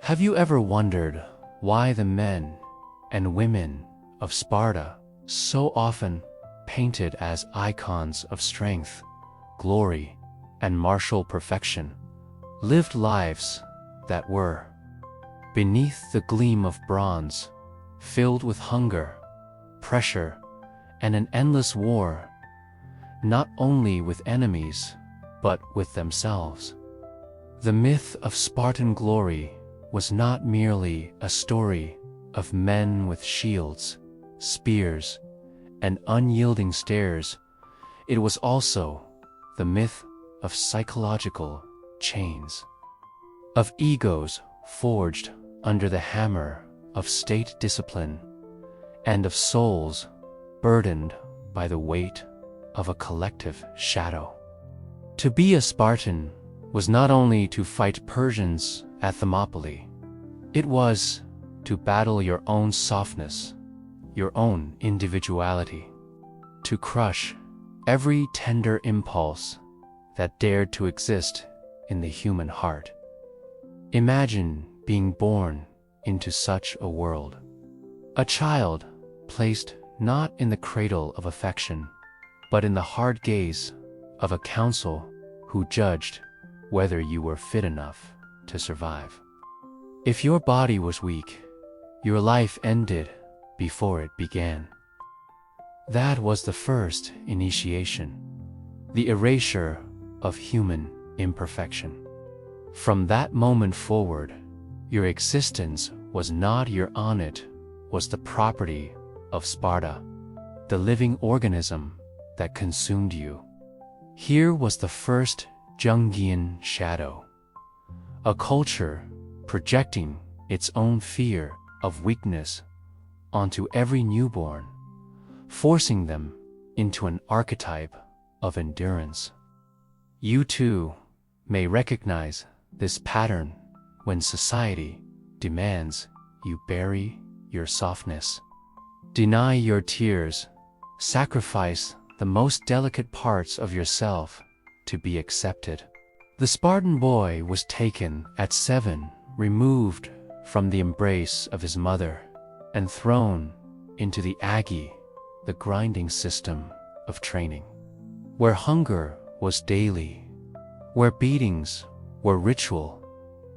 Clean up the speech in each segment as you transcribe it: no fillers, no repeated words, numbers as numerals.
Have you ever wondered why the men and women of Sparta, so often painted as icons of strength, glory, and martial perfection, lived lives that were, beneath the gleam of bronze, filled with hunger, pressure, and an endless war, not only with enemies, but with themselves? The myth of Spartan glory was not merely a story of men with shields, spears, and unyielding stares. It was also the myth of psychological chains, of egos forged under the hammer of state discipline, and of souls burdened by the weight of a collective shadow. To be a Spartan was not only to fight Persians at Thermopylae, it was to battle your own softness, your own individuality, to crush every tender impulse that dared to exist in the human heart. Imagine being born into such a world, a child placed not in the cradle of affection, but in the hard gaze of a council who judged whether you were fit enough to survive. If your body was weak, your life ended before it began. That was the first initiation, the erasure of human imperfection. From that moment forward, your existence was not your own, it was the property of Sparta, the living organism that consumed you. Here was the first Jungian shadow, a culture projecting its own fear of weakness onto every newborn, forcing them into an archetype of endurance. You too may recognize this pattern when society demands you bury your softness, deny your tears, sacrifice the most delicate parts of yourself to be accepted. The Spartan boy was taken at 7, removed from the embrace of his mother, and thrown into the Agoge, the grinding system of training, where hunger was daily, where beatings were ritual,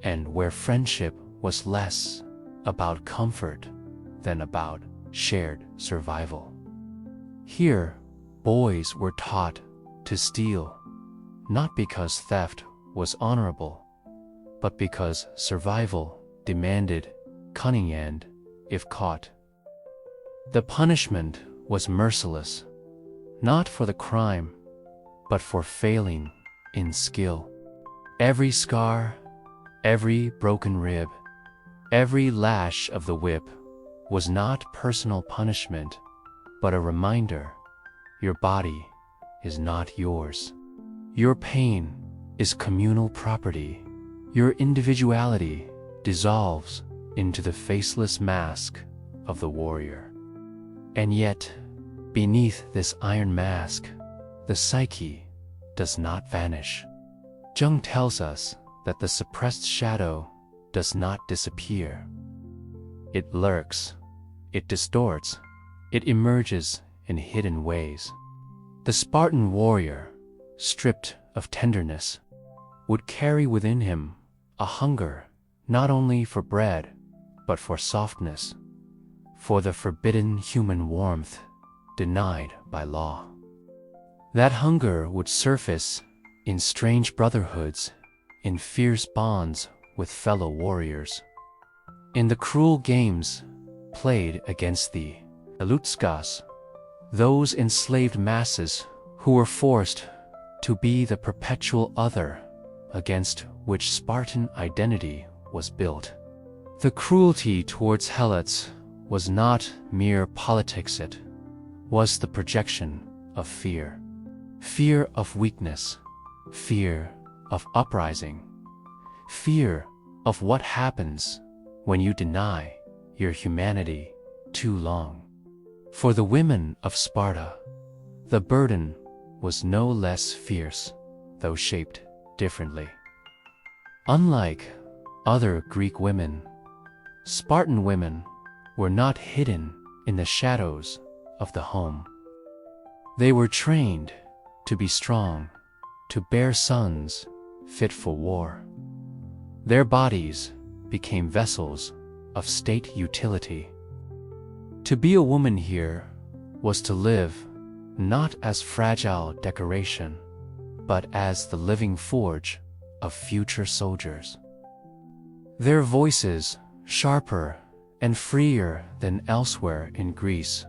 and where friendship was less about comfort than about shared survival. Here, boys were taught to steal, not because theft was honorable, but because survival demanded cunning and, if caught, the punishment was merciless, not for the crime, but for failing in skill. Every scar, every broken rib, every lash of the whip was not personal punishment, but a reminder: your body is not yours. Your pain is communal property. Your individuality dissolves into the faceless mask of the warrior. And yet, beneath this iron mask, the psyche does not vanish. Jung tells us that the suppressed shadow does not disappear. It lurks, it distorts, it emerges in hidden ways. The Spartan warrior, stripped of tenderness, would carry within him a hunger not only for bread, but for softness, for the forbidden human warmth denied by law. That hunger would surface in strange brotherhoods, in fierce bonds with fellow warriors, in the cruel games played against the Elutskas, those enslaved masses who were forced to be the perpetual other against which Spartan identity was built. The cruelty towards helots was not mere politics, it was the projection of fear. Fear of weakness, fear of uprising, fear of what happens when you deny your humanity too long. For the women of Sparta, the burden was no less fierce, though shaped differently. Unlike other Greek women, Spartan women were not hidden in the shadows of the home. They were trained to be strong, to bear sons fit for war. Their bodies became vessels of state utility. To be a woman here was to live not as fragile decoration, but as the living forge of future soldiers. Their voices, sharper and freer than elsewhere in Greece,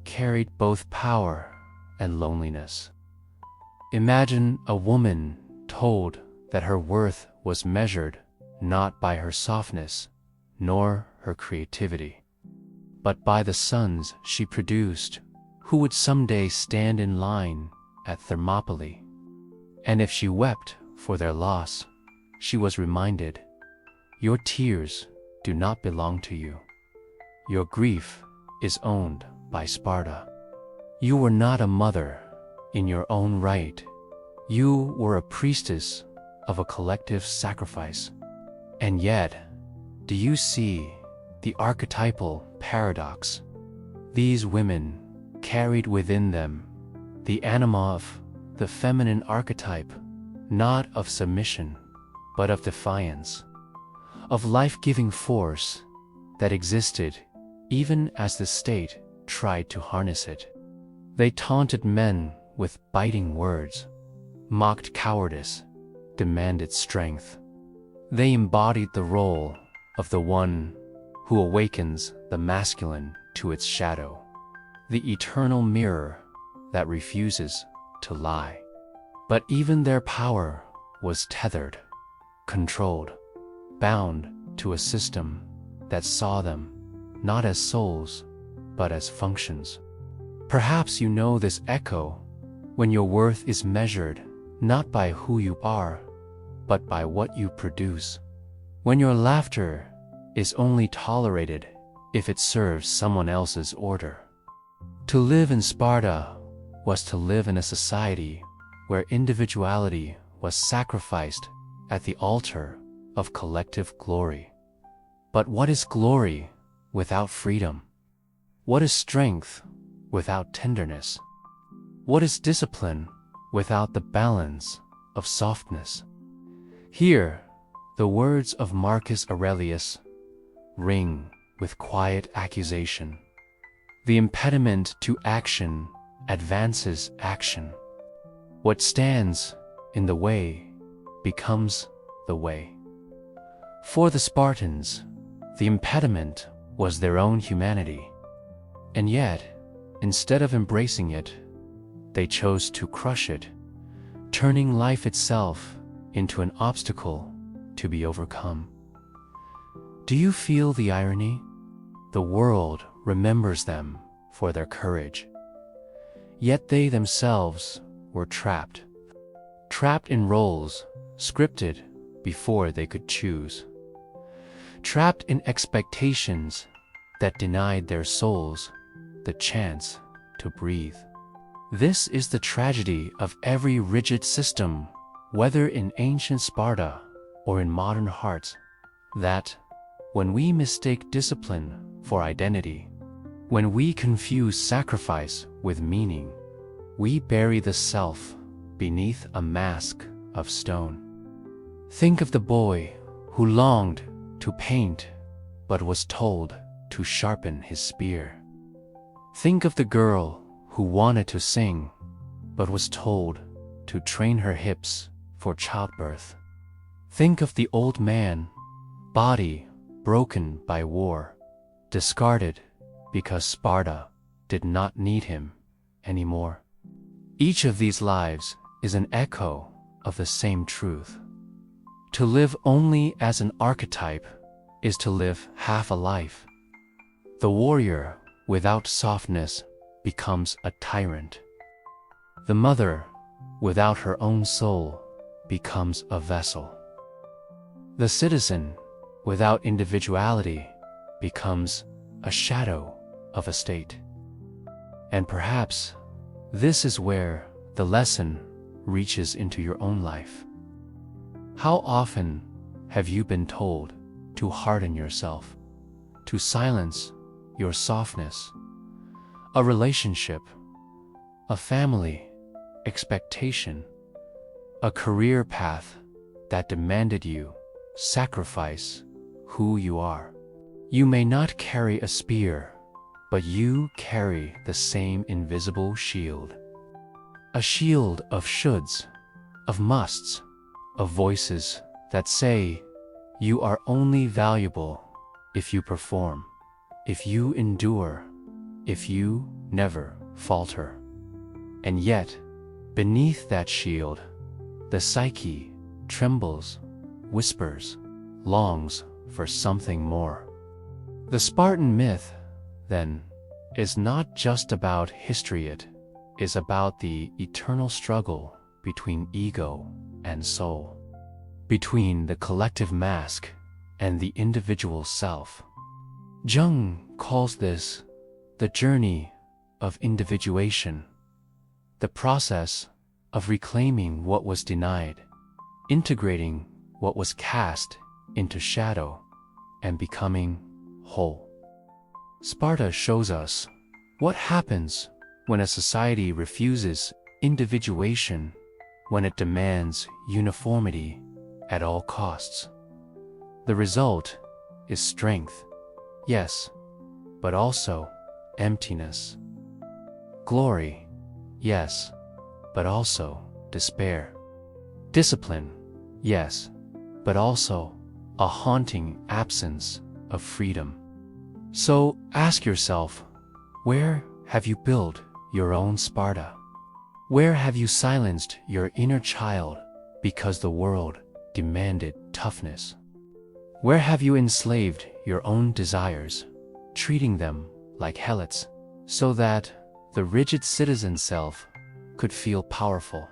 carried both power and loneliness. Imagine a woman told that her worth was measured not by her softness nor her creativity, but by the sons she produced, who would someday stand in line at Thermopylae. And if she wept for their loss, she was reminded, "Your tears do not belong to you. Your grief is owned by Sparta. You were not a mother in your own right. You were a priestess of a collective sacrifice." And yet, do you see the archetypal paradox? These women carried within them the anima of the feminine archetype, not of submission, but of defiance, of life-giving force that existed even as the state tried to harness it. They taunted men with biting words, mocked cowardice, demanded strength. They embodied the role of the one who awakens the masculine to its shadow, the eternal mirror that refuses to lie. But even their power was tethered, controlled, bound to a system that saw them not as souls, but as functions. Perhaps you know this echo when your worth is measured not by who you are, but by what you produce. When your laughter is only tolerated if it serves someone else's order. To live in Sparta was to live in a society where individuality was sacrificed at the altar of collective glory. But what is glory without freedom? What is strength without tenderness? What is discipline without the balance of softness? Here, the words of Marcus Aurelius ring with quiet accusation. The impediment to action advances action. What stands in the way becomes the way. For the Spartans, the impediment was their own humanity. And yet, instead of embracing it, they chose to crush it, turning life itself into an obstacle to be overcome. Do you feel the irony? The world remembers them for their courage. Yet they themselves were trapped in roles scripted before they could choose, trapped in expectations that denied their souls the chance to breathe. This is the tragedy of every rigid system, whether in ancient Sparta or in modern hearts, that when we mistake discipline for identity, when we confuse sacrifice with meaning, we bury the self beneath a mask of stone. Think of the boy who longed to paint but was told to sharpen his spear. Think of the girl who wanted to sing but was told to train her hips for childbirth. Think of the old man, body broken by war, discarded because Sparta did not need him anymore. Each of these lives is an echo of the same truth. To live only as an archetype is to live half a life. The warrior without softness becomes a tyrant. The mother without her own soul becomes a vessel. The citizen without individuality becomes a shadow of a state. And perhaps this is where the lesson reaches into your own life. How often have you been told to harden yourself, to silence your softness? A relationship, a family expectation, a career path that demanded you sacrifice who you are. You may not carry a spear, but you carry the same invisible shield. A shield of shoulds, of musts, of voices that say you are only valuable if you perform, if you endure, if you never falter. And yet, beneath that shield, the psyche trembles, whispers, longs for something more. The Spartan myth, then, is not just about history, it is about the eternal struggle between ego and soul, between the collective mask and the individual self. Jung calls this the journey of individuation, the process of reclaiming what was denied, integrating what was cast into shadow, and becoming whole. Sparta shows us what happens when a society refuses individuation, when it demands uniformity at all costs. The result is strength, yes, but also emptiness. Glory, yes, but also despair. Discipline, yes, but also a haunting absence of freedom. So ask yourself, where have you built your own Sparta? Where have you silenced your inner child because the world demanded toughness? Where have you enslaved your own desires, treating them like helots, so that the rigid citizen self could feel powerful?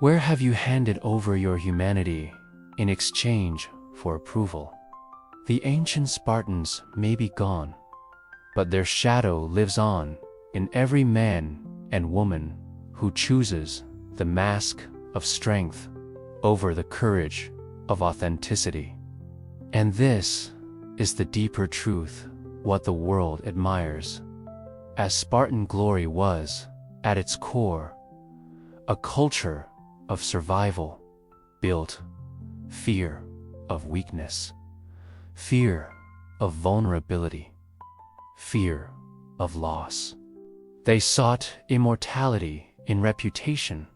Where have you handed over your humanity in exchange for approval? The ancient Spartans may be gone, but their shadow lives on in every man and woman who chooses the mask of strength over the courage of authenticity. And this is the deeper truth, what the world admires. As Spartan glory was, at its core, a culture of survival, built fear of weakness, fear of vulnerability, fear of loss. They sought immortality in reputation,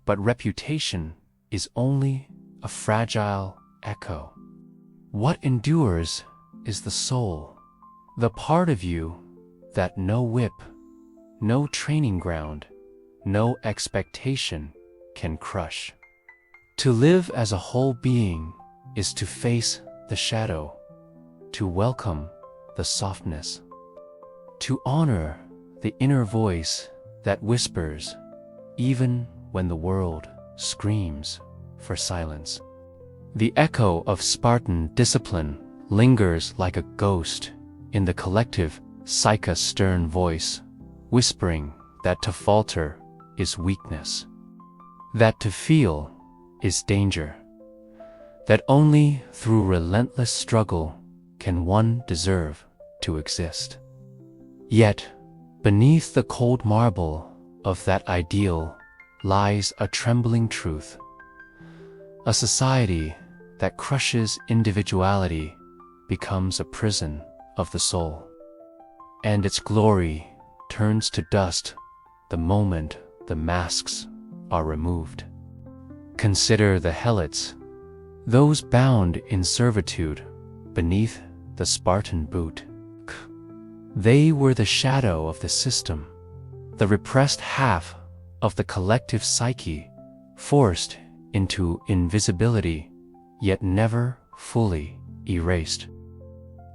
but reputation is only a fragile echo. What endures is the soul, the part of you that no whip, no training ground, no expectation can crush. To live as a whole being is to face the shadow, to welcome the softness, to honor the inner voice that whispers even when the world screams for silence. The echo of Spartan discipline lingers like a ghost in the collective psyche's stern voice, whispering that to falter is weakness, that to feel is danger, that only through relentless struggle can one deserve to exist. Yet, beneath the cold marble of that ideal lies a trembling truth. A society that crushes individuality becomes a prison of the soul, and its glory turns to dust the moment the masks are removed. Consider the helots, those bound in servitude beneath the Spartan boot. They were the shadow of the system, the repressed half of the collective psyche, forced into invisibility, yet never fully erased.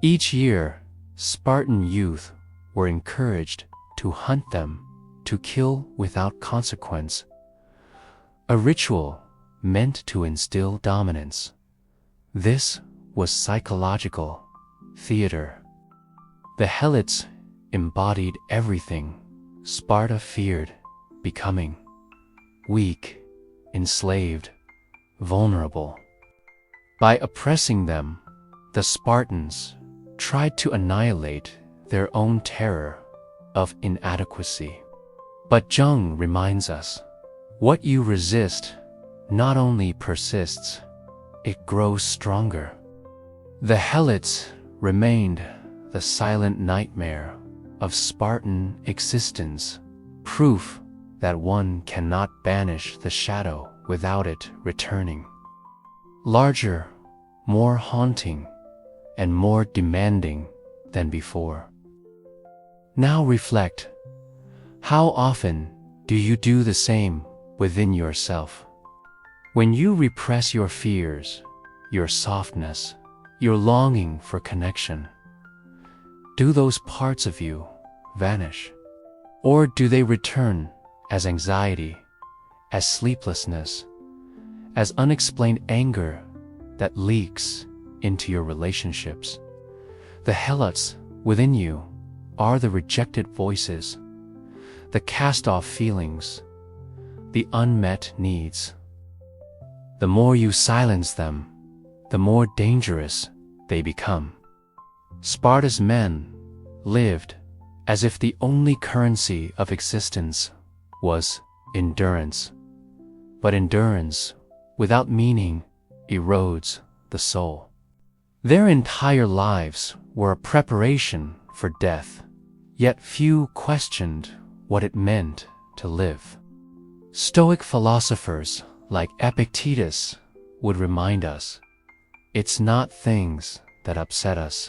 Each year, Spartan youth were encouraged to hunt them, to kill without consequence, a ritual meant to instill dominance. This was psychological theater. The Helots embodied everything Sparta feared becoming: weak, enslaved, vulnerable. By oppressing them, the Spartans tried to annihilate their own terror of inadequacy. But Jung reminds us, what you resist not only persists, it grows stronger. The Helots remained the silent nightmare of Spartan existence, proof that one cannot banish the shadow without it returning. Larger, more haunting, and more demanding than before. Now reflect, how often do you do the same within yourself? When you repress your fears, your softness, your longing for connection, do those parts of you vanish? Or do they return as anxiety, as sleeplessness, as unexplained anger that leaks into your relationships? The Helots within you are the rejected voices, the cast-off feelings, the unmet needs. The more you silence them, the more dangerous they become. Sparta's men lived as if the only currency of existence was endurance. But endurance without meaning erodes the soul. Their entire lives were a preparation for death, yet few questioned what it meant to live. Stoic philosophers like Epictetus would remind us, it's not things that upset us,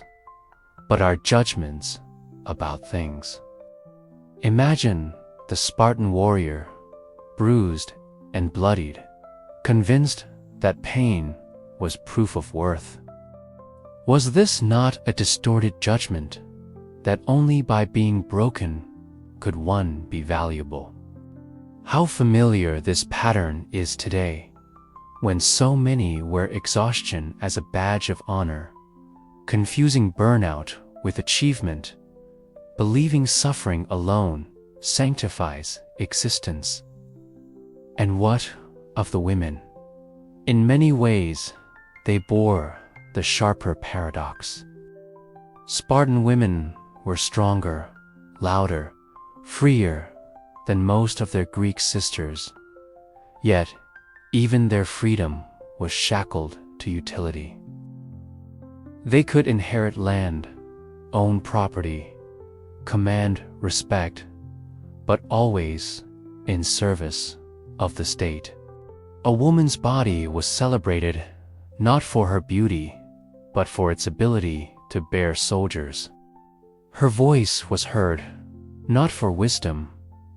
but our judgments about things. Imagine the Spartan warrior, bruised and bloodied, convinced that pain was proof of worth. Was this not a distorted judgment, that only by being broken could one be valuable? How familiar this pattern is today, when so many wear exhaustion as a badge of honor, confusing burnout with achievement, believing suffering alone sanctifies existence. And what of the women? In many ways, they bore the sharper paradox. Spartan women were stronger, louder, freer than most of their Greek sisters, yet even their freedom was shackled to utility. They could inherit land, own property, command respect, but always in service of the state. A woman's body was celebrated not for her beauty, but for its ability to bear soldiers. Her voice was heard not for wisdom,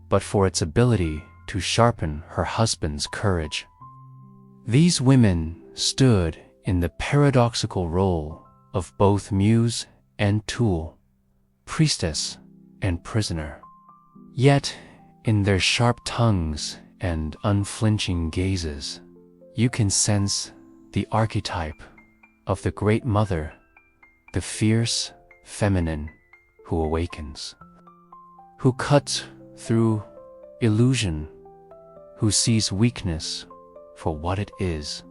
but for its ability to sharpen her husband's courage. These women stood in the paradoxical role of both muse and tool, priestess and prisoner. Yet, in their sharp tongues and unflinching gazes, you can sense the archetype of the great mother, the fierce feminine who awakens, who cuts through illusion, who sees weakness for what it is.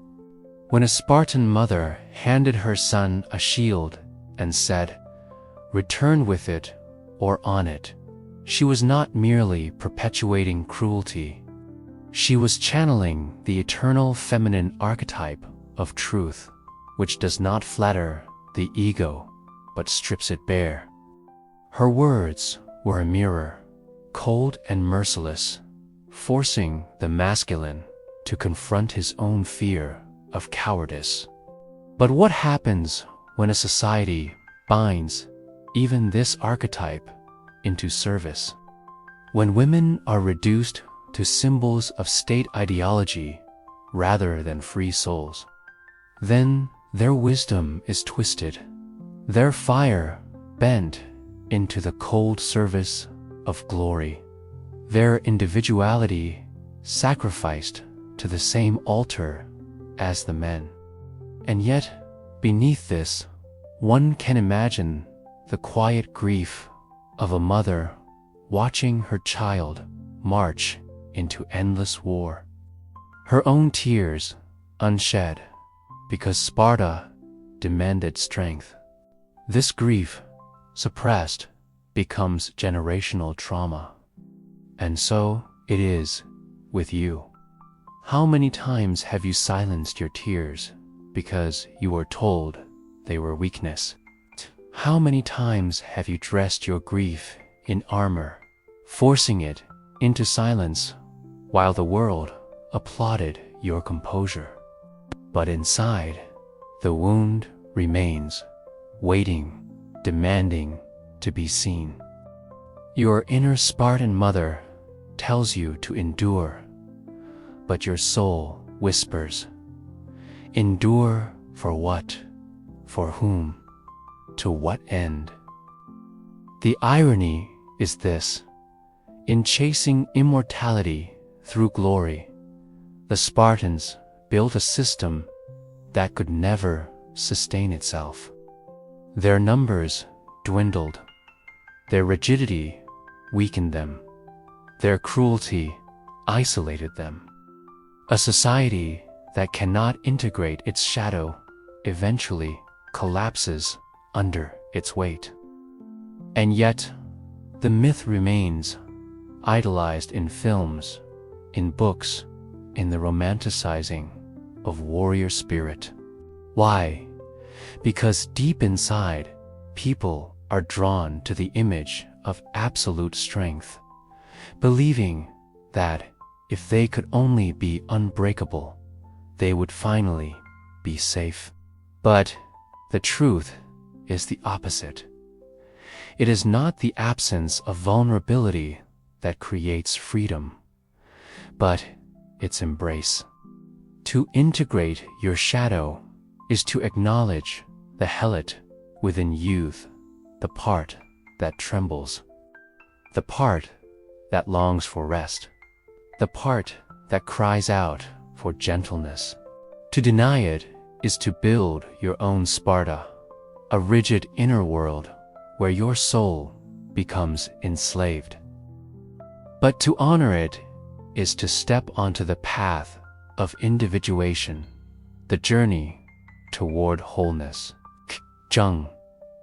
When a Spartan mother handed her son a shield and said, "Return with it or on it," she was not merely perpetuating cruelty. She was channeling the eternal feminine archetype of truth, which does not flatter the ego, but strips it bare. Her words were a mirror, cold and merciless, forcing the masculine to confront his own fear of cowardice. But what happens when a society binds even this archetype into service? When women are reduced to symbols of state ideology rather than free souls, then their wisdom is twisted, their fire bent into the cold service of glory, their individuality sacrificed to the same altar as the men. And yet, beneath this, one can imagine the quiet grief of a mother watching her child march into endless war. Her own tears unshed because Sparta demanded strength. This grief, suppressed, becomes generational trauma. And so it is with you. How many times have you silenced your tears because you were told they were weakness? How many times have you dressed your grief in armor, forcing it into silence while the world applauded your composure? But inside, the wound remains, waiting, demanding to be seen. Your inner Spartan mother tells you to endure, but your soul whispers, endure for what? For whom? To what end? The irony is this: in chasing immortality through glory, the Spartans built a system that could never sustain itself. Their numbers dwindled, their rigidity weakened them, their cruelty isolated them. A society that cannot integrate its shadow eventually collapses under its weight. And yet, the myth remains, idolized in films, in books, in the romanticizing of warrior spirit. Why? Because deep inside, people are drawn to the image of absolute strength, believing that if they could only be unbreakable, they would finally be safe. But the truth is the opposite. It is not the absence of vulnerability that creates freedom, but its embrace. To integrate your shadow is to acknowledge the helot within youth, the part that trembles, the part that longs for rest, the part that cries out for gentleness. To deny it is to build your own Sparta, a rigid inner world where your soul becomes enslaved. But to honor it is to step onto the path of individuation, the journey toward wholeness. Jung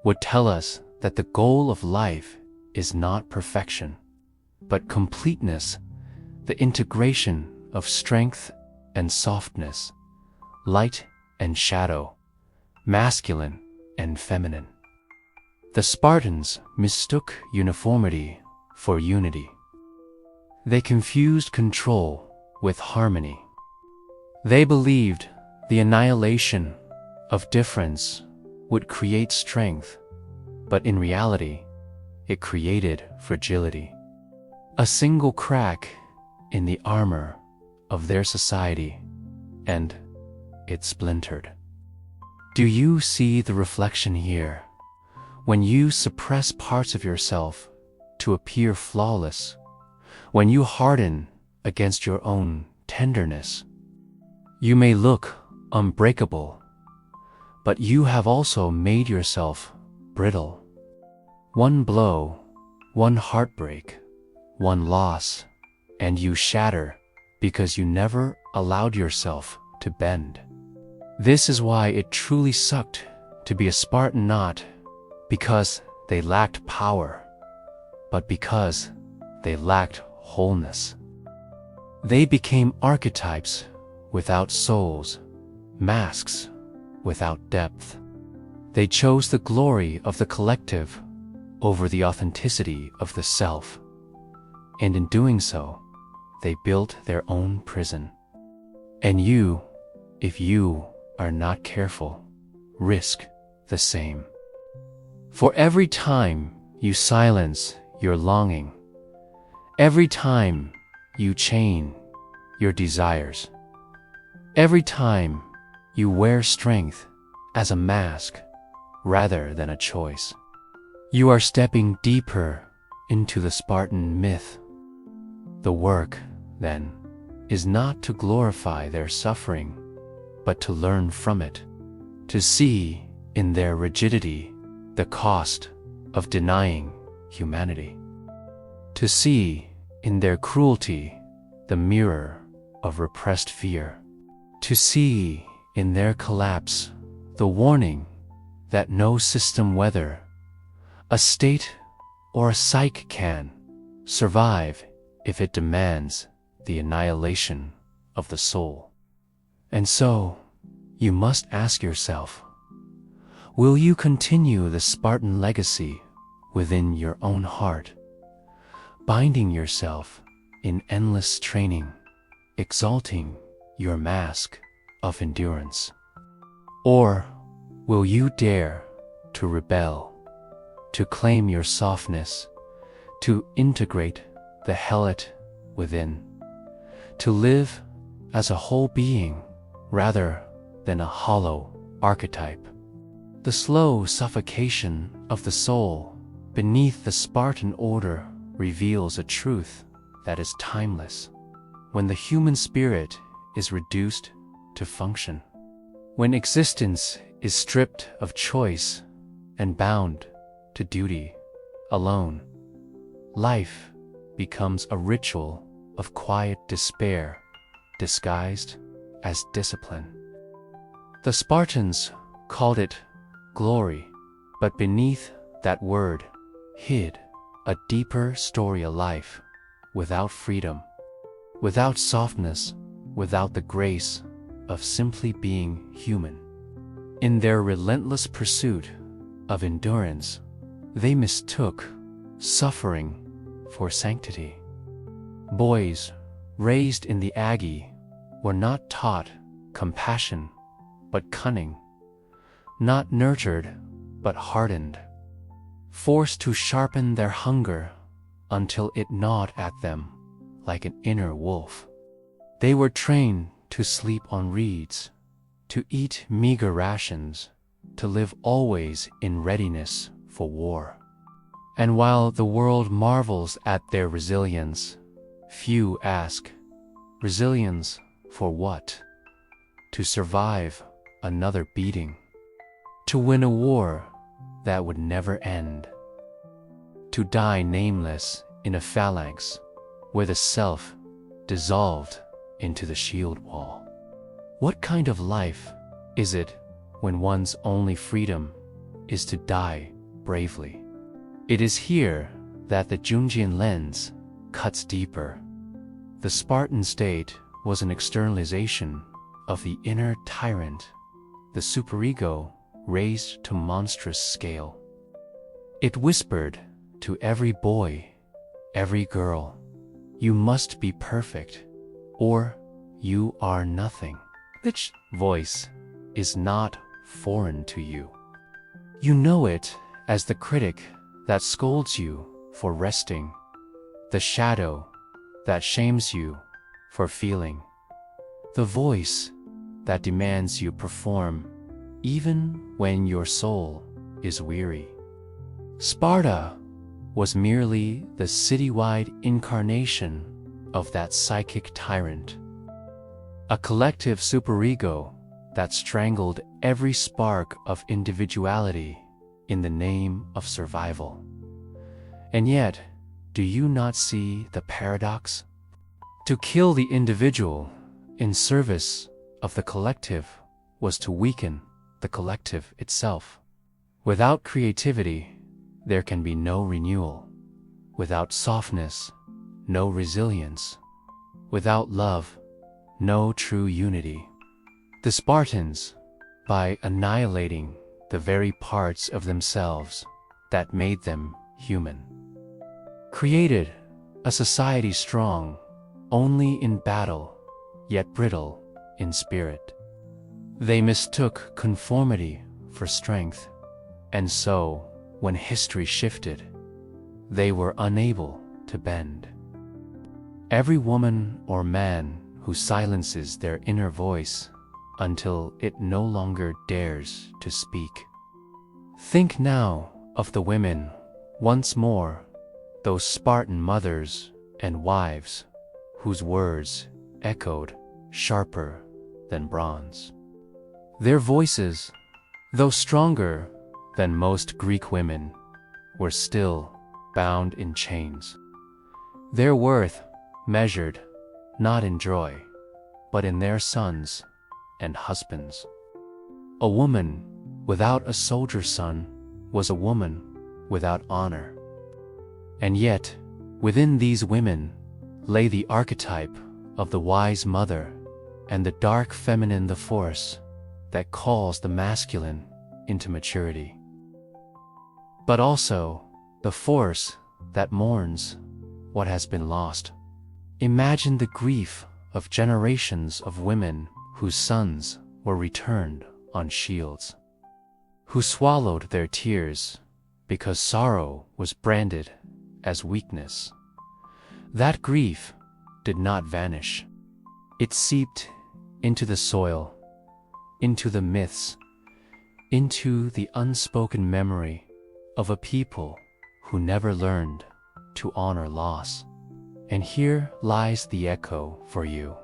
would tell us that the goal of life is not perfection, but completeness, the integration of strength and softness, light and shadow, masculine and feminine. The Spartans mistook uniformity for unity. They confused control with harmony. They believed the annihilation of difference would create strength, but in reality, it created fragility. A single crack in the armor of their society, and it splintered. Do you see the reflection here? When you suppress parts of yourself to appear flawless, when you harden against your own tenderness, you may look unbreakable, but you have also made yourself brittle. One blow, one heartbreak, one loss, and you shatter because you never allowed yourself to bend. This is why it truly sucked to be a Spartan, not because they lacked power, but because they lacked wholeness. They became archetypes without souls, masks without depth. They chose the glory of the collective over the authenticity of the self, and in doing so, they built their own prison. And you, if you are not careful, risk the same. For every time you silence your longing, every time you chain your desires, every time you wear strength as a mask rather than a choice, you are stepping deeper into the Spartan myth. The work, then, is not to glorify their suffering, but to learn from it, to see in their rigidity the cost of denying humanity. To see in their cruelty the mirror of repressed fear. To see in their collapse the warning that no system, whether a state or a psyche, can survive if it demands the annihilation of the soul. And so, you must ask yourself, will you continue the Spartan legacy within your own heart, binding yourself in endless training, exalting your mask of endurance? Or will you dare to rebel, to claim your softness, to integrate the helot within, to live as a whole being rather than a hollow archetype? The slow suffocation of the soul beneath the Spartan order reveals a truth that is timeless. When the human spirit is reduced to function, when existence is stripped of choice and bound to duty alone, life becomes a ritual of quiet despair disguised as discipline. The Spartans called it glory, but beneath that word hid a deeper story of life without freedom, without softness, without the grace of simply being human. In their relentless pursuit of endurance, they mistook suffering for sanctity. Boys raised in the Agoge were not taught compassion but cunning, not nurtured but hardened, forced to sharpen their hunger until it gnawed at them like an inner wolf. They were trained to sleep on reeds, to eat meager rations, to live always in readiness for war. And while the world marvels at their resilience, few ask, resilience for what? To survive another beating, to win a war that would never end, to die nameless in a phalanx where the self dissolved into the shield wall. What kind of life is it when one's only freedom is to die bravely? It is here that the Jungian lens cuts deeper. The Spartan state was an externalization of the inner tyrant, the superego raised to monstrous scale. It whispered to every boy, every girl, you must be perfect, or you are nothing. This voice is not foreign to you. You know it as the critic that scolds you for resting, the shadow that shames you for feeling, the voice that demands you perform even when your soul is weary. Sparta was merely the citywide incarnation of that psychic tyrant, a collective superego that strangled every spark of individuality in the name of survival. And yet, do you not see the paradox? To kill the individual in service of the collective was to weaken the collective itself. Without creativity, there can be no renewal. Without softness, no resilience. Without love, no true unity. The Spartans, by annihilating the very parts of themselves that made them human, created a society strong only in battle, yet brittle in spirit. They mistook conformity for strength, and so, when history shifted, they were unable to bend. Every woman or man who silences their inner voice until it no longer dares to speak. Think now of the women, once more, those Spartan mothers and wives, whose words echoed sharper than bronze. Their voices, though stronger than most Greek women, were still bound in chains. Their worth measured not in joy, but in their sons and husbands. A woman without a soldier's son was a woman without honor. And yet, within these women lay the archetype of the wise mother and the dark feminine, the force that calls the masculine into maturity. But also the force that mourns what has been lost. Imagine the grief of generations of women whose sons were returned on shields, who swallowed their tears because sorrow was branded as weakness. That grief did not vanish. It seeped into the soil, into the myths, into the unspoken memory of a people who never learned to honor loss. And here lies the echo for you.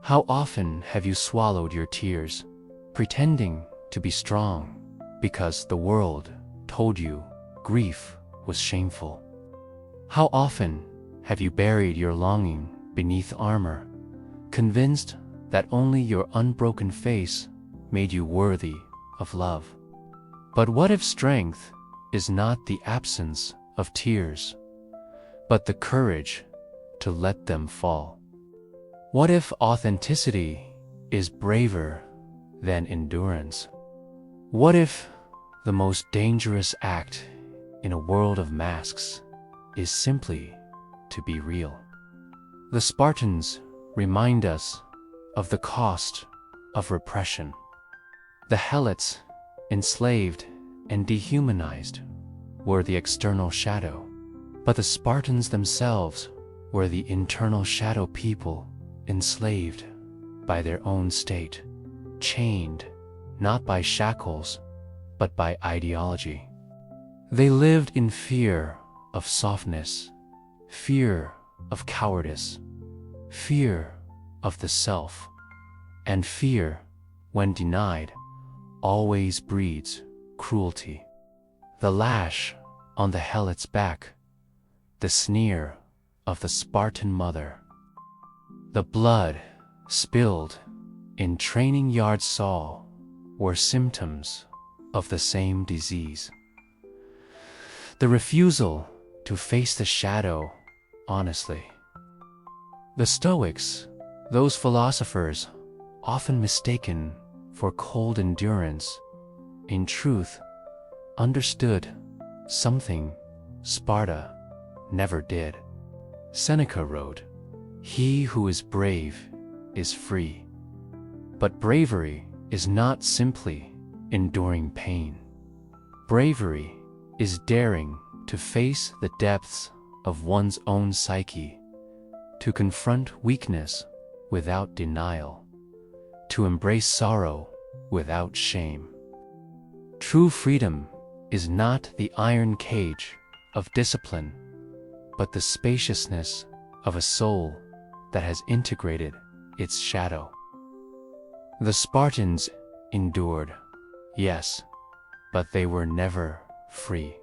How often have you swallowed your tears, pretending to be strong because the world told you grief was shameful? How often have you buried your longing beneath armor, convinced that only your unbroken face made you worthy of love? But what if strength is not the absence of tears, but the courage to let them fall? What if authenticity is braver than endurance? What if the most dangerous act in a world of masks is simply to be real? The Spartans remind us of the cost of repression. The Helots, enslaved and dehumanized, were the external shadow, but the Spartans themselves were the internal shadow people, enslaved by their own state, chained not by shackles, but by ideology. They lived in fear of softness, fear of cowardice, fear of the self, and fear, when denied, always breeds cruelty. The lash on the Helot's back, the sneer of the Spartan mother, the blood spilled in training yard saw were symptoms of the same disease. The refusal to face the shadow honestly. The Stoics, those philosophers often mistaken for cold endurance, in truth understood something Sparta never did. Seneca wrote, "He who is brave is free." But bravery is not simply enduring pain. Bravery is daring to face the depths of one's own psyche, to confront weakness without denial, to embrace sorrow without shame. True freedom is not the iron cage of discipline, but the spaciousness of a soul that has integrated its shadow. The Spartans endured, yes, but they were never free.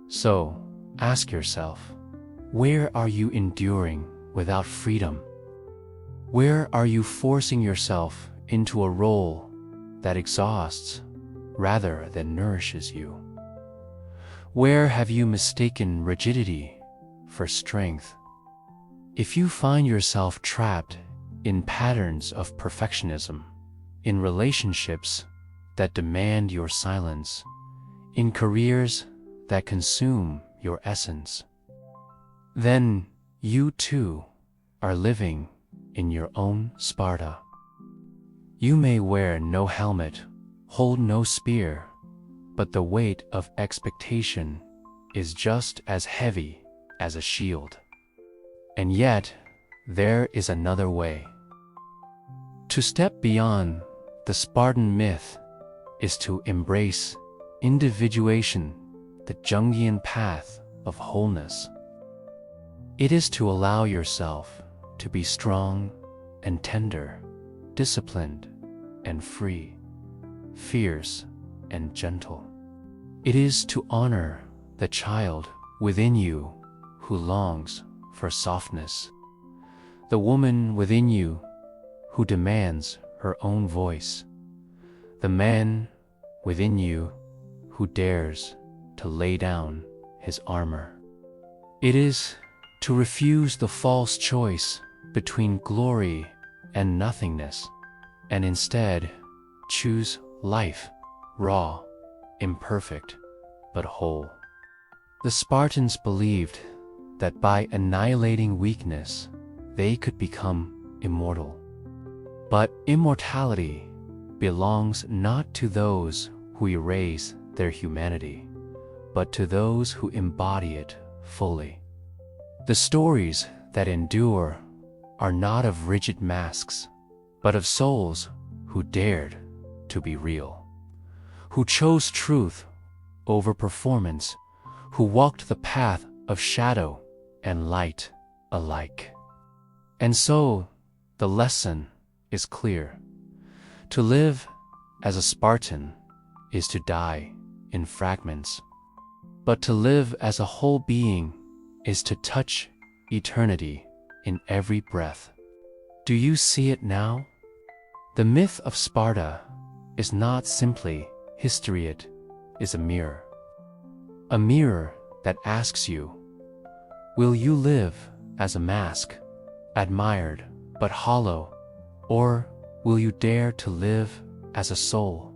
So, ask yourself, where are you enduring without freedom? Where are you forcing yourself into a role that exhausts rather than nourishes you? Where have you mistaken rigidity for strength? If you find yourself trapped in patterns of perfectionism, in relationships that demand your silence, in careers that consume your essence, then you too are living in your own Sparta. You may wear no helmet, hold no spear, but the weight of expectation is just as heavy as a shield. And yet, there is another way. To step beyond the Spartan myth is to embrace individuation, the Jungian path of wholeness. It is to allow yourself to be strong and tender, disciplined and free, fierce and gentle. It is to honor the child within you who longs for softness, the woman within you who demands her own voice, the man within you who dares to lay down his armor. It is to refuse the false choice between glory and nothingness, and instead choose life, raw, imperfect, but whole. The Spartans believed that by annihilating weakness, they could become immortal. But immortality belongs not to those who erase their humanity, but to those who embody it fully. The stories that endure are not of rigid masks, but of souls who dared to be real, who chose truth over performance, who walked the path of shadow and light alike. And so, the lesson is clear. To live as a Spartan is to die in fragments, but to live as a whole being is to touch eternity in every breath. Do you see it now? The myth of Sparta is not simply history, it is a mirror. A mirror that asks you, will you live as a mask, admired but hollow, or will you dare to live as a soul,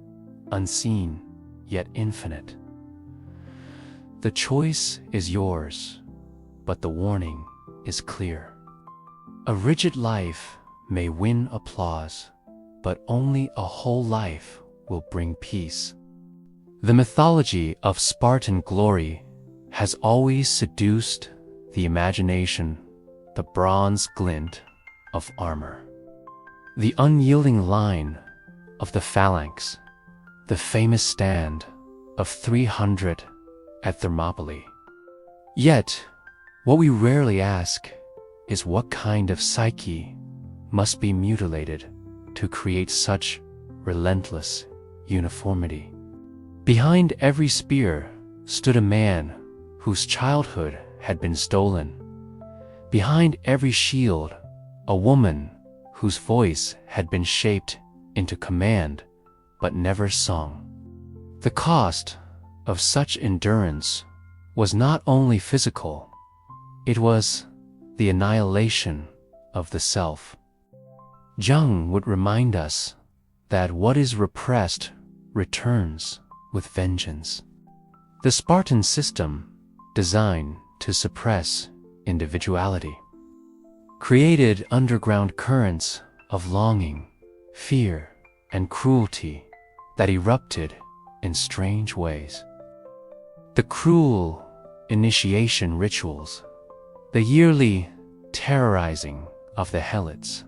unseen yet infinite? The choice is yours, but the warning is clear. A rigid life may win applause, but only a whole life will bring peace. The mythology of Spartan glory has always seduced the imagination, the bronze glint of armor, the unyielding line of the phalanx, the famous stand of 300 at Thermopylae. Yet, what we rarely ask is what kind of psyche must be mutilated to create such relentless uniformity. Behind every spear stood a man whose childhood had been stolen. Behind every shield, a woman whose voice had been shaped into command but never sung. The cost of such endurance was not only physical, it was the annihilation of the self. Jung would remind us that what is repressed returns with vengeance. The Spartan system, designed to suppress individuality, created underground currents of longing, fear, and cruelty that erupted in strange ways. The cruel initiation rituals, the yearly terrorizing of the helots,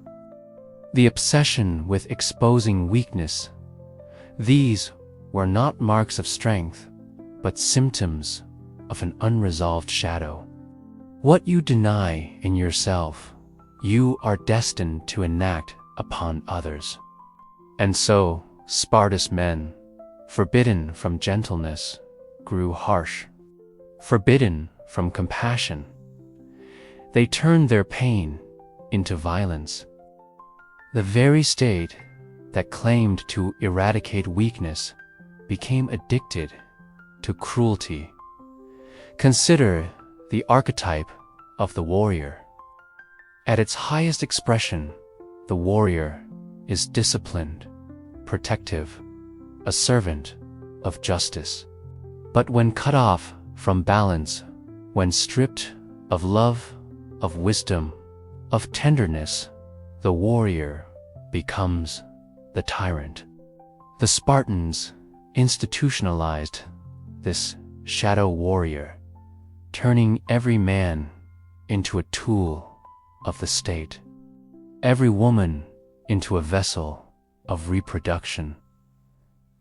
the obsession with exposing weakness, these were not marks of strength, but symptoms of an unresolved shadow. What you deny in yourself, you are destined to enact upon others. And so, Sparta's men, forbidden from gentleness, grew harsh. Forbidden from compassion, they turned their pain into violence. The very state that claimed to eradicate weakness became addicted to cruelty. Consider the archetype of the warrior. At its highest expression, the warrior is disciplined, protective, a servant of justice. But when cut off from balance, when stripped of love, of wisdom, of tenderness, the warrior becomes the tyrant. The Spartans institutionalized this shadow warrior, turning every man into a tool of the state, every woman into a vessel of reproduction,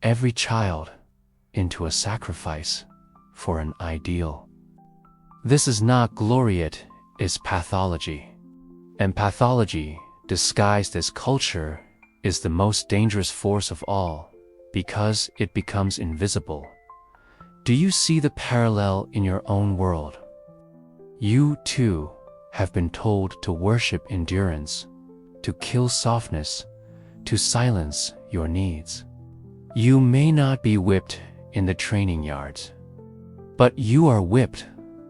every child into a sacrifice for an ideal. This is not glory, it is pathology. And pathology, disguised as culture, is the most dangerous force of all, because it becomes invisible. Do you see the parallel in your own world? You, too, have been told to worship endurance, to kill softness, to silence your needs. You may not be whipped in the training yards, but you are whipped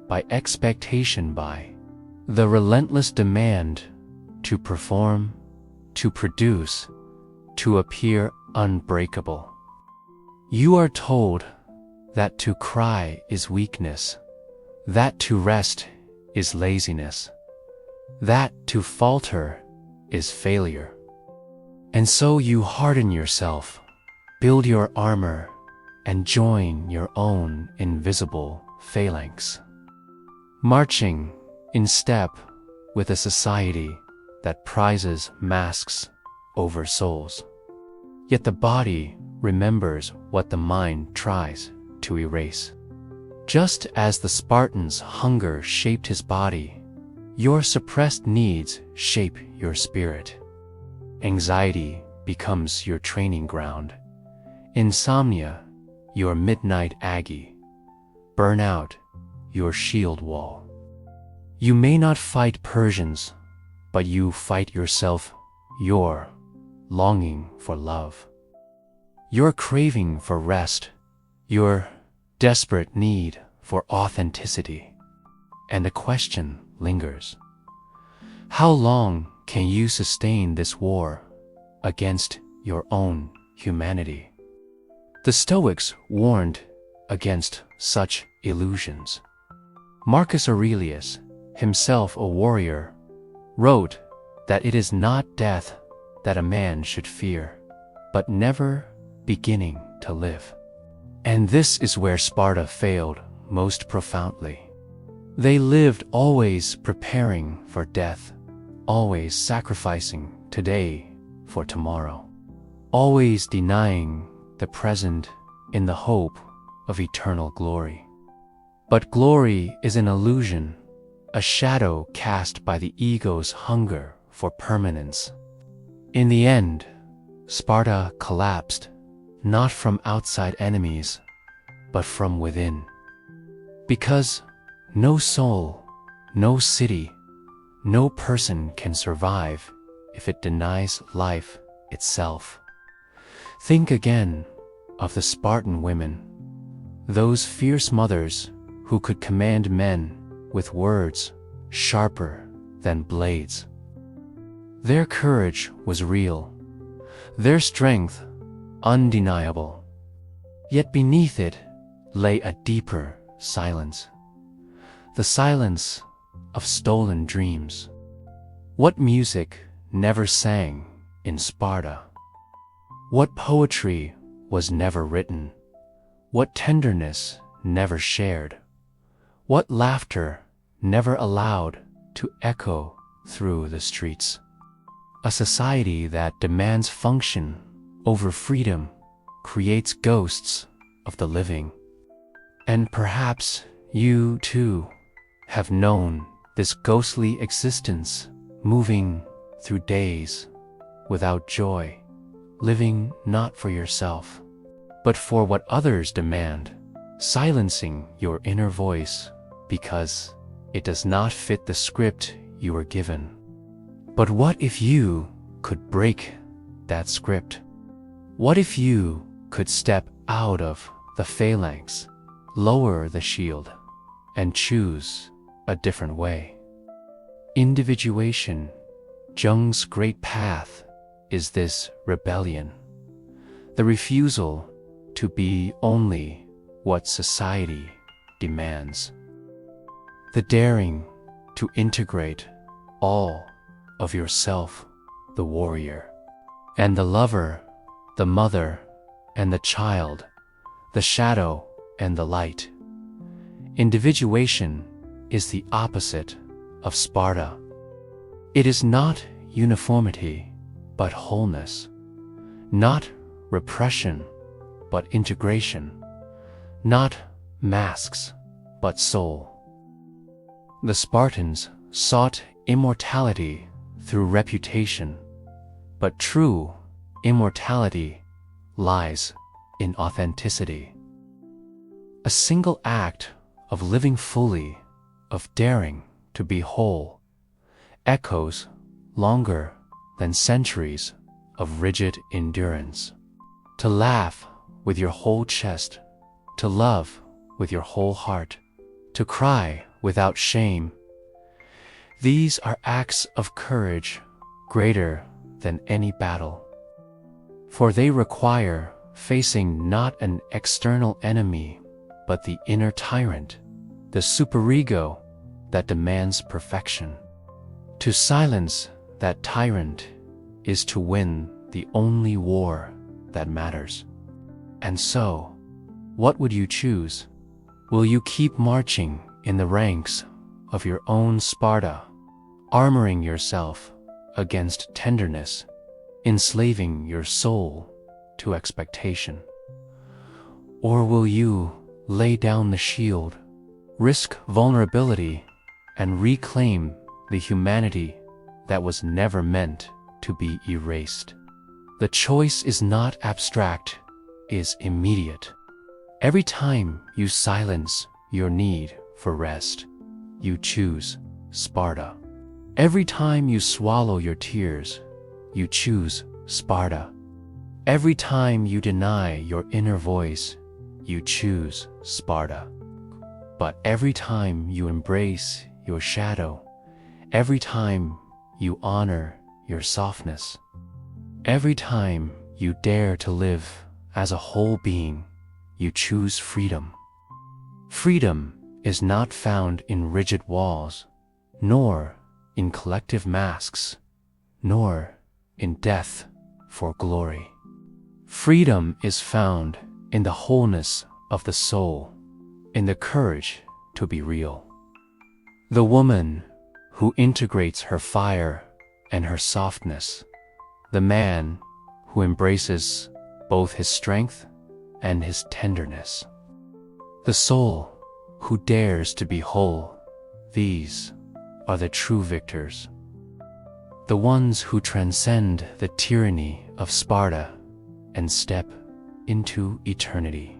by expectation, by the relentless demand to perform, to produce, to appear unbreakable. You are told that to cry is weakness, that to rest is laziness, that to falter is failure. And so you harden yourself, build your armor, and join your own invisible phalanx, marching in step with a society that prizes masks over souls. Yet the body remembers what the mind tries to erase. Just as the Spartan's hunger shaped his body, your suppressed needs shape your spirit. Anxiety becomes your training ground, insomnia your midnight aggie, burnout your shield wall. You may not fight Persians, but you fight yourself, your longing for love, your craving for rest, your desperate need for authenticity. And the question lingers: how long can you sustain this war against your own humanity? The Stoics warned against such illusions. Marcus Aurelius, himself a warrior, wrote that it is not death that a man should fear, but never beginning to live. And this is where Sparta failed most profoundly. They lived always preparing for death, always sacrificing today for tomorrow, always denying the present in the hope of eternal glory. But glory is an illusion, a shadow cast by the ego's hunger for permanence. In the end, Sparta collapsed, not from outside enemies, but from within. Because no soul, no city, no person can survive if it denies life itself. Think again of the Spartan women, those fierce mothers who could command men with words sharper than blades. Their courage was real, their strength undeniable. Yet beneath it lay a deeper silence, the silence of stolen dreams. What music never sang in Sparta? What poetry was never written? What tenderness never shared? What laughter never allowed to echo through the streets? A society that demands function over freedom creates ghosts of the living. And perhaps you, too, have known this ghostly existence, moving through days without joy, living not for yourself, but for what others demand, silencing your inner voice because it does not fit the script you were given. But what if you could break that script? What if you could step out of the phalanx, lower the shield, and choose a different way? Individuation, Jung's great path, is this rebellion, the refusal to be only what society demands, the daring to integrate all of yourself, the warrior, and the lover, the mother, and the child, the shadow and the light. Individuation is the opposite of Sparta. It is not uniformity, but wholeness, not repression, but integration, not masks, but soul. The Spartans sought immortality through reputation, but true immortality lies in authenticity. A single act of living fully, of daring to be whole, echoes longer than centuries of rigid endurance. To laugh with your whole chest, to love with your whole heart, to cry without shame. These are acts of courage greater than any battle, for they require facing not an external enemy, but the inner tyrant, the superego that demands perfection. To silence that tyrant is to win the only war that matters. And so, what would you choose? Will you keep marching in the ranks of your own Sparta, armoring yourself against tenderness, enslaving your soul to expectation? Or will you lay down the shield, risk vulnerability, and reclaim the humanity that was never meant to be erased? The choice is not abstract, is immediate. Every time you silence your need for rest, you choose Sparta. Every time you swallow your tears, you choose Sparta. Every time you deny your inner voice, you choose Sparta. But every time you embrace your shadow, every time you honor your softness, every time you dare to live as a whole being, you choose freedom. Freedom is not found in rigid walls, nor in collective masks, nor in death for glory. Freedom is found in the wholeness of the soul, in the courage to be real. The woman who integrates her fire and her softness, the man who embraces both his strength and his tenderness, the soul who dares to be whole, these are the true victors, the ones who transcend the tyranny of Sparta and step into eternity.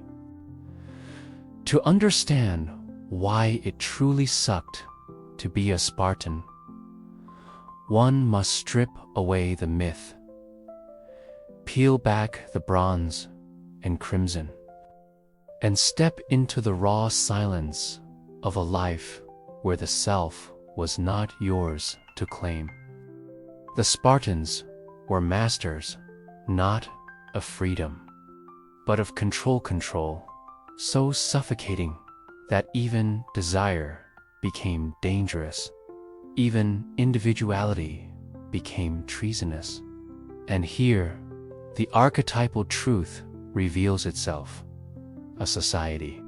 To understand why it truly sucked to be a Spartan, one must strip away the myth, peel back the bronze and crimson, and step into the raw silence of a life where the self was not yours to claim. The Spartans were masters not of freedom, but of control, so suffocating that even desire became dangerous, even individuality became treasonous. And here, the archetypal truth reveals itself. A society,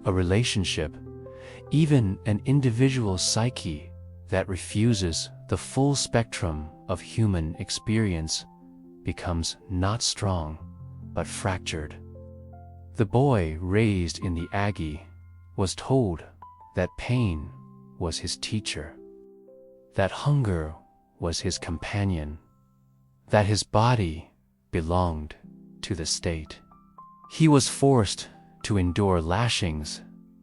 a relationship, even an individual psyche that refuses the full spectrum of human experience becomes not strong, but fractured. The boy raised in the Agoge was told that pain was his teacher, that hunger was his companion, that his body belonged to the state. He was forced to endure lashings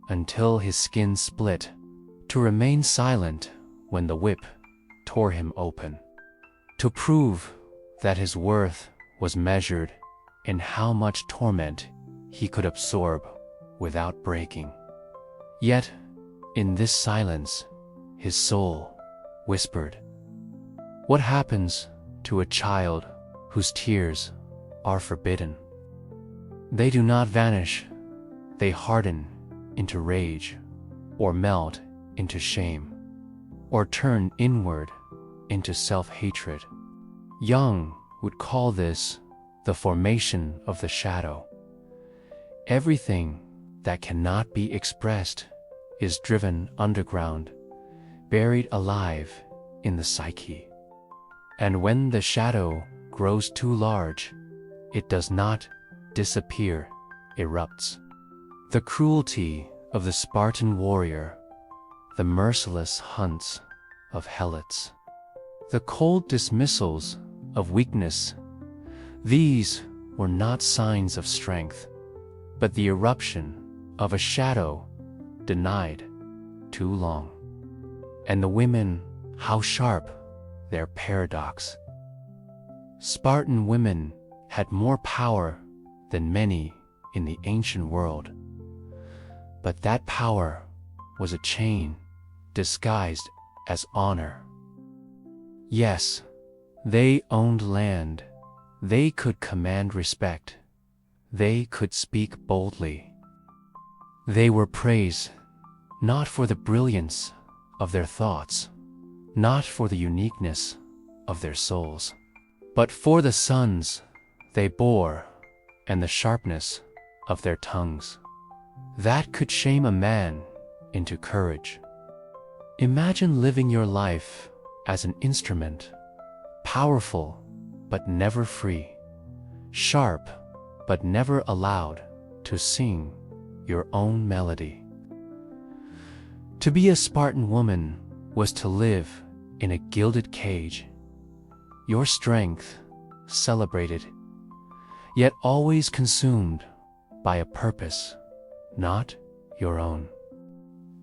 until his skin split, to remain silent when the whip tore him open, to prove that his worth was measured in how much torment he could absorb without breaking. Yet, in this silence, his soul whispered, "What happens to a child whose tears are forbidden? They do not vanish, they harden into rage, or melt into shame, or turn inward into self-hatred." Jung would call this the formation of the shadow. Everything that cannot be expressed is driven underground, buried alive in the psyche. And when the shadow grows too large, it does not disappear, erupts. The cruelty of the Spartan warrior, the merciless hunts of helots, the cold dismissals of weakness, these were not signs of strength, but the eruption of a shadow denied too long. And the women, how sharp their paradox. Spartan women had more power than many in the ancient world, but that power was a chain disguised as honor. Yes, they owned land, they could command respect, they could speak boldly. They were praised not for the brilliance of their thoughts, not for the uniqueness of their souls, but for the sons they bore and the sharpness of their tongues. That could shame a man into courage. Imagine living your life as an instrument, powerful but never free, sharp but never allowed to sing your own melody. To be a Spartan woman was to live in a gilded cage, your strength celebrated, yet always consumed by a purpose not your own.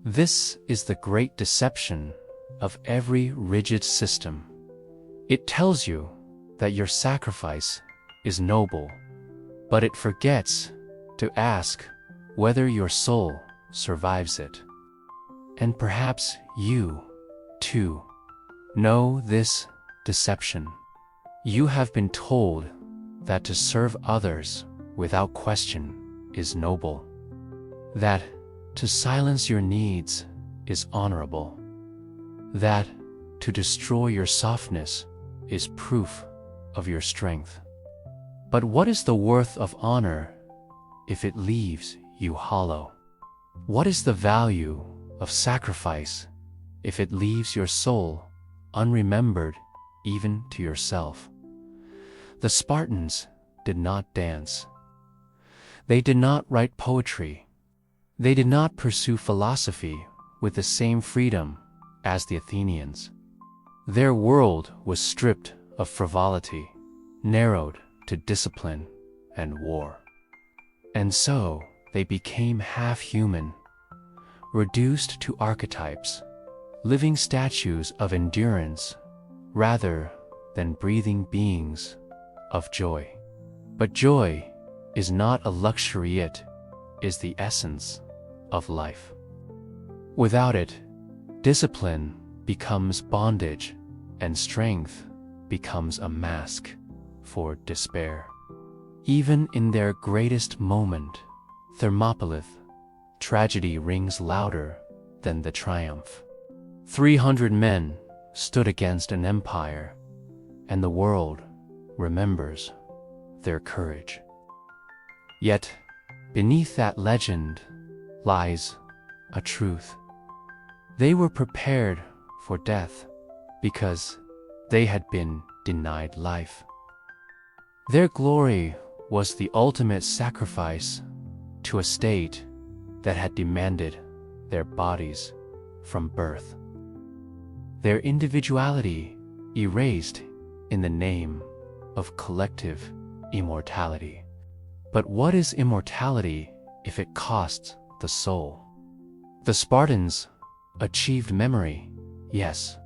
This is the great deception of every rigid system. It tells you that your sacrifice is noble, but it forgets to ask whether your soul survives it. And perhaps you, too, know this deception. You have been told that to serve others without question is noble, that to silence your needs is honorable, that to destroy your softness is proof of your strength. But what is the worth of honor if it leaves you hollow? What is the value of sacrifice if it leaves your soul unremembered even to yourself? The Spartans did not dance. They did not write poetry. They did not pursue philosophy with the same freedom as the Athenians. Their world was stripped of frivolity, narrowed to discipline and war. And so they became half-human, reduced to archetypes, living statues of endurance rather than breathing beings of joy. But joy is not a luxury, it is the essence of life. Without it, discipline becomes bondage and strength becomes a mask for despair. Even in their greatest moment, Thermopylae, tragedy rings louder than the triumph. 300 men stood against an empire, and the world remembers their courage. Yet, beneath that legend lies a truth. They were prepared for death because they had been denied life. Their glory was the ultimate sacrifice to a state that had demanded their bodies from birth. Their individuality erased in the name of collective immortality. But what is immortality if it costs the soul? The Spartans achieved memory, yes,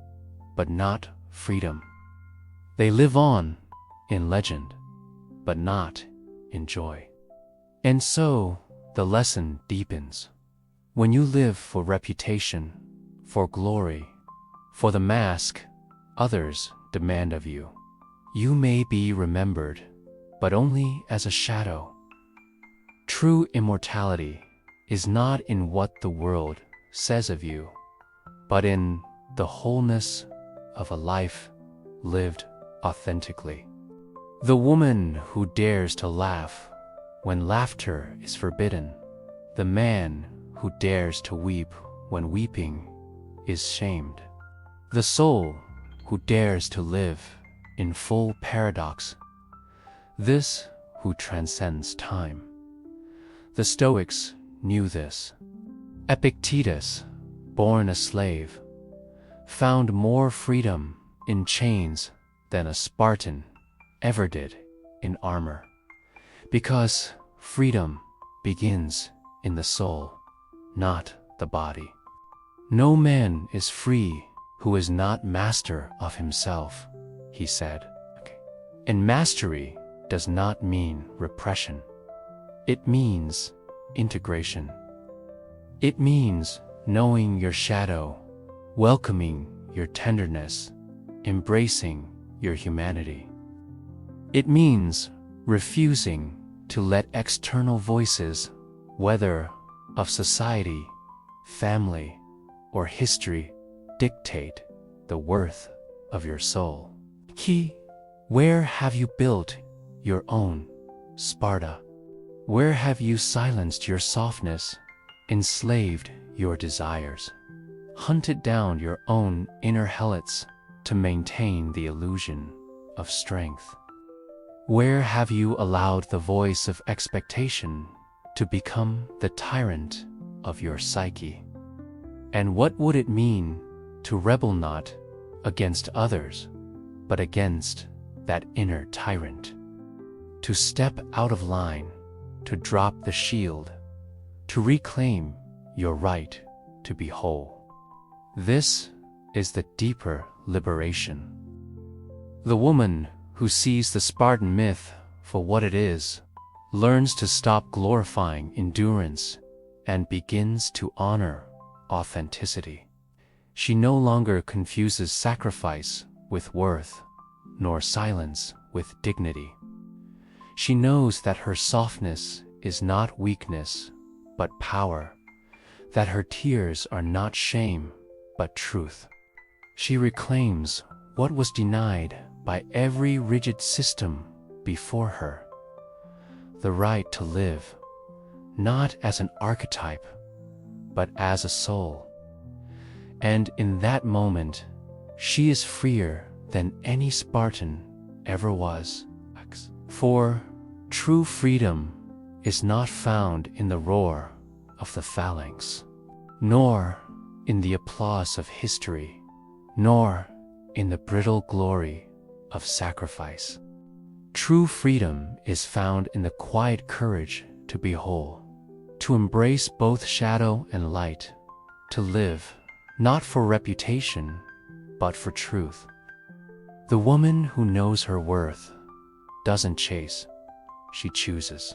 but not freedom. They live on in legend, but not in joy. And so the lesson deepens. When you live for reputation, for glory, for the mask others demand of you, you may be remembered, but only as a shadow. True immortality is not in what the world says of you, but in the wholeness of a life lived authentically. The woman who dares to laugh when laughter is forbidden, the man who dares to weep when weeping is shamed, the soul who dares to live in full paradox, this who transcends time. The Stoics knew this. Epictetus, born a slave, found more freedom in chains than a Spartan ever did in armor, because freedom begins in the soul, not the body. No man is free who is not master of himself, he said. And mastery does not mean repression. It means integration. It means knowing your shadow, welcoming your tenderness, embracing your humanity. It means refusing to let external voices, whether of society, family, or history, dictate the worth of your soul. Where have you built your own Sparta? Where have you silenced your softness, enslaved your desires, hunted down your own inner helots to maintain the illusion of strength? Where have you allowed the voice of expectation to become the tyrant of your psyche? And what would it mean to rebel not against others, but against that inner tyrant? To step out of line, to drop the shield, to reclaim your right to be whole. This is the deeper liberation. The woman who sees the Spartan myth for what it is, learns to stop glorifying endurance and begins to honor authenticity. She no longer confuses sacrifice with worth, nor silence with dignity. She knows that her softness is not weakness, but power, that her tears are not shame, but truth. She reclaims what was denied by every rigid system before her, the right to live, not as an archetype, but as a soul. And in that moment, she is freer than any Spartan ever was. For true freedom is not found in the roar of the phalanx, nor in the applause of history, nor in the brittle glory of sacrifice. True freedom is found in the quiet courage to be whole, to embrace both shadow and light, to live not for reputation, but for truth. The woman who knows her worth doesn't chase, she chooses.